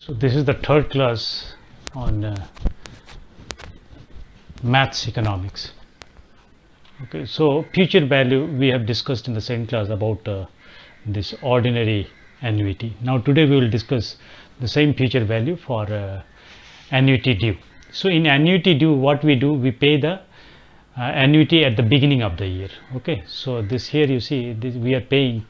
So this is the third class on maths economics. Okay, so future value we have discussed in the second class about this ordinary annuity. Now today we will discuss the same future value for annuity due. So in annuity due, what we do, we pay the annuity at the beginning of the year. Okay, so this here you see this, we are paying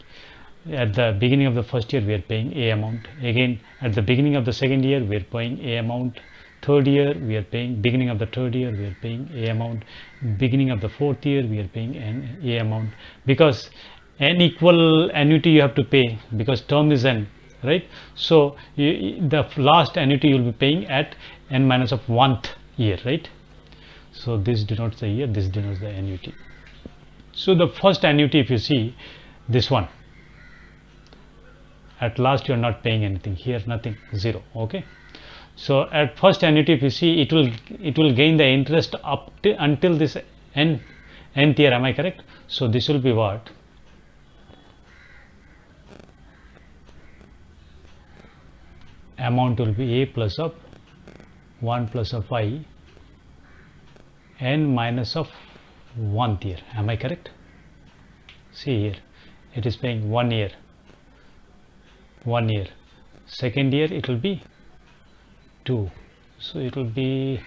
at the beginning of the first year, we are paying a amount. Again at the beginning of the second year, we are paying a amount. Third year we are paying, beginning of the third year we are paying a amount, beginning of the fourth year we are paying an a amount, because n equal annuity you have to pay because term is n, right? So the last annuity you will be paying at n minus of 1th year, right? So this denotes the year, this denotes the annuity. So the first annuity, if you see this one, at last you are not paying anything, here nothing, zero. Okay, so at first annuity, if you see, it will gain the interest up to until this nth year. Am I correct? So this will be what? Amount will be a plus of 1 plus of I n minus of 1th year. Am I correct? See here, it is paying 1 year. 1 year. Second year it will be 2. So it will be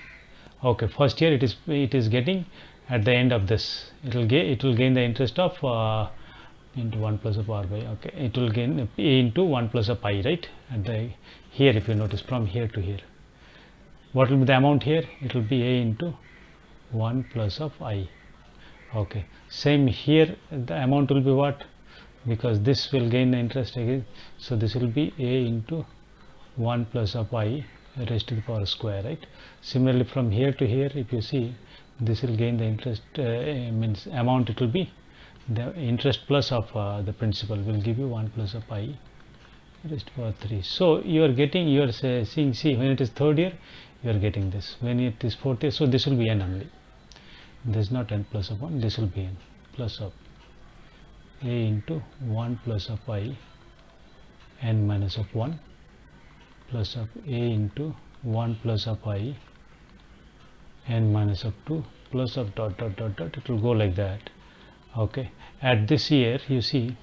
okay. First year it is getting at the end of this. It will gain the interest of into 1 plus of r by, okay. It will gain a into 1 plus of I, right? At the here, if you notice, from here to here, what will be the amount here? It will be a into 1 plus of I. Okay. Same here, the amount will be what? Because this will gain the interest again, so this will be a into 1 plus of I raised to the power square, right? Similarly from here to here, if you see, this will gain the interest, means amount, it will be the interest plus of the principal will give you 1 plus of I raised to the power 3. So you are getting, you are seeing, see, when it is third year you are getting this, when it is fourth year, so this will be n only, this is not n plus of 1, this will be n plus of a into 1 plus of I n minus of 1 plus of a into 1 plus of I n minus of 2 plus of dot dot dot dot, it will go like that. Okay, at this year you see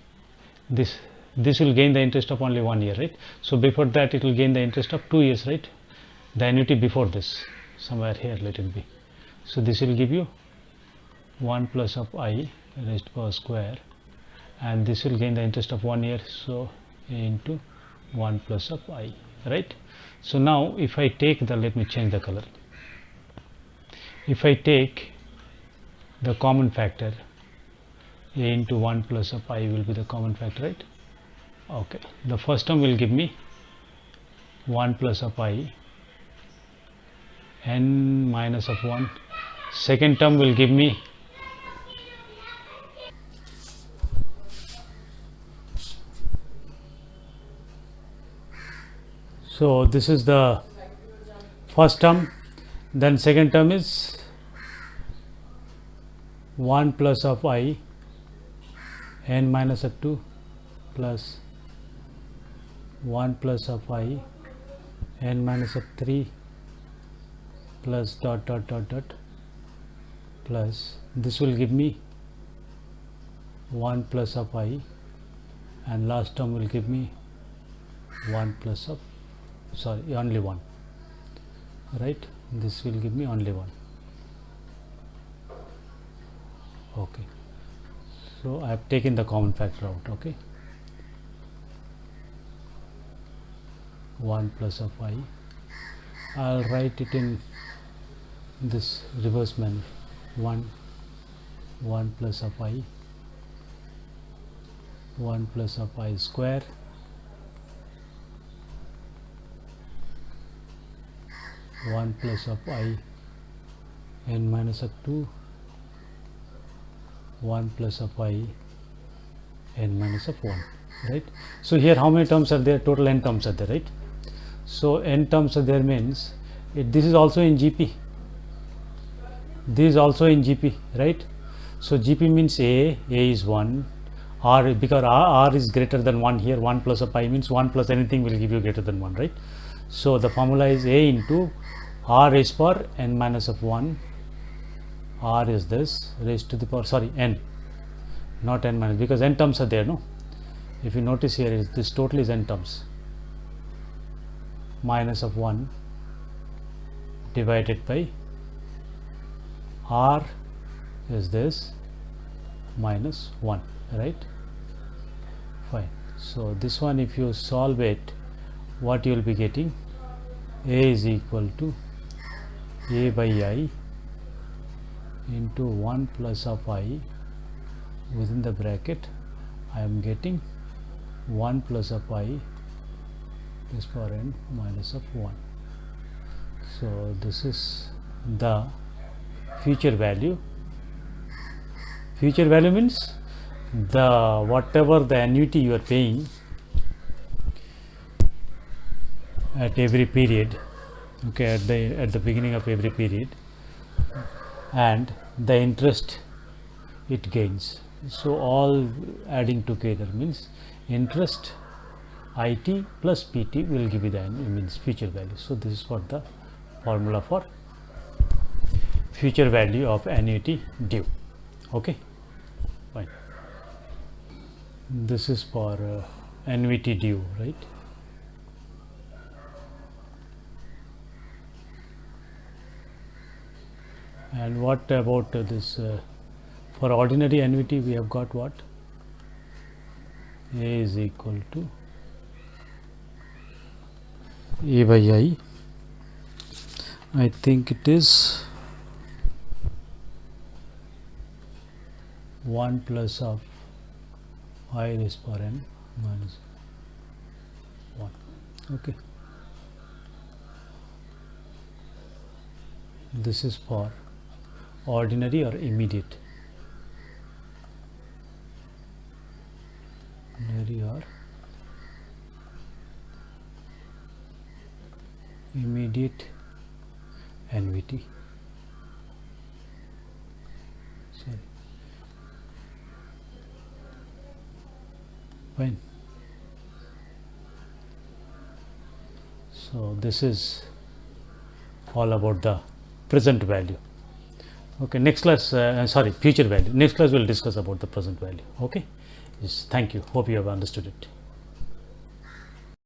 this will gain the interest of only 1 year, right? So before that it will gain the interest of 2 years, right? The annuity before this, somewhere here let it be. So this will give you 1 plus of I raised to the power square, and this will gain the interest of 1 year, so a into 1 plus of I, right? So now if I take the, let me change the color, if I take the common factor, a into 1 plus of I will be the common factor, right? Okay, the first term will give me 1 plus of I n minus of 1, second term will give me so this is the first term, then second term is 1 plus of I n minus of 2 plus 1 plus of I n minus of 3 plus dot dot dot dot plus this will give me 1 plus of I, and last term will give me 1 plus of, sorry, only 1, right? This will give me only 1. Okay, so I have taken the common factor out. Okay, 1 plus of I, I'll write it in this reverse manner, 1 plus of I, 1 plus of I square (1 plus of I n minus of 2 1 plus of I n minus of 1, right? So here how many terms are there? Total n terms are there, right? So n terms are there means this is also in GP, this is also in GP, right? So GP means a is 1, r, because r is greater than 1 here, 1 plus of I means 1 plus anything will give you greater than 1, right? So the formula is a into r raised power n minus of 1. R is this raised to the power, sorry, n, not n minus, because n terms are there, no? If you notice here, is this total is n terms, minus of 1 divided by r is this minus 1, right? Fine. So this one, if you solve it, what you will be getting, a is equal to a by I into 1 plus of I, within the bracket I am getting 1 plus of I is power n minus of 1. So this is the future value. Future value means the whatever the annuity you are paying at every period, okay, at the beginning of every period, and the interest it gains. So all adding together means interest IT plus PT will give you the means future value. So this is what the formula for future value of annuity due. Okay, fine. This is for annuity due, right? And what about this for ordinary annuity? We have got what? A is equal to A by I think it is 1 plus of I raised power n minus 1. Okay, this is for ordinary or immediate. Ordinary or immediate annuity. Sorry. Fine. So this is all about the present value. Okay, next class, sorry, future value. Next class we'll discuss about the present value. Okay, yes, thank you. Hope you have understood it.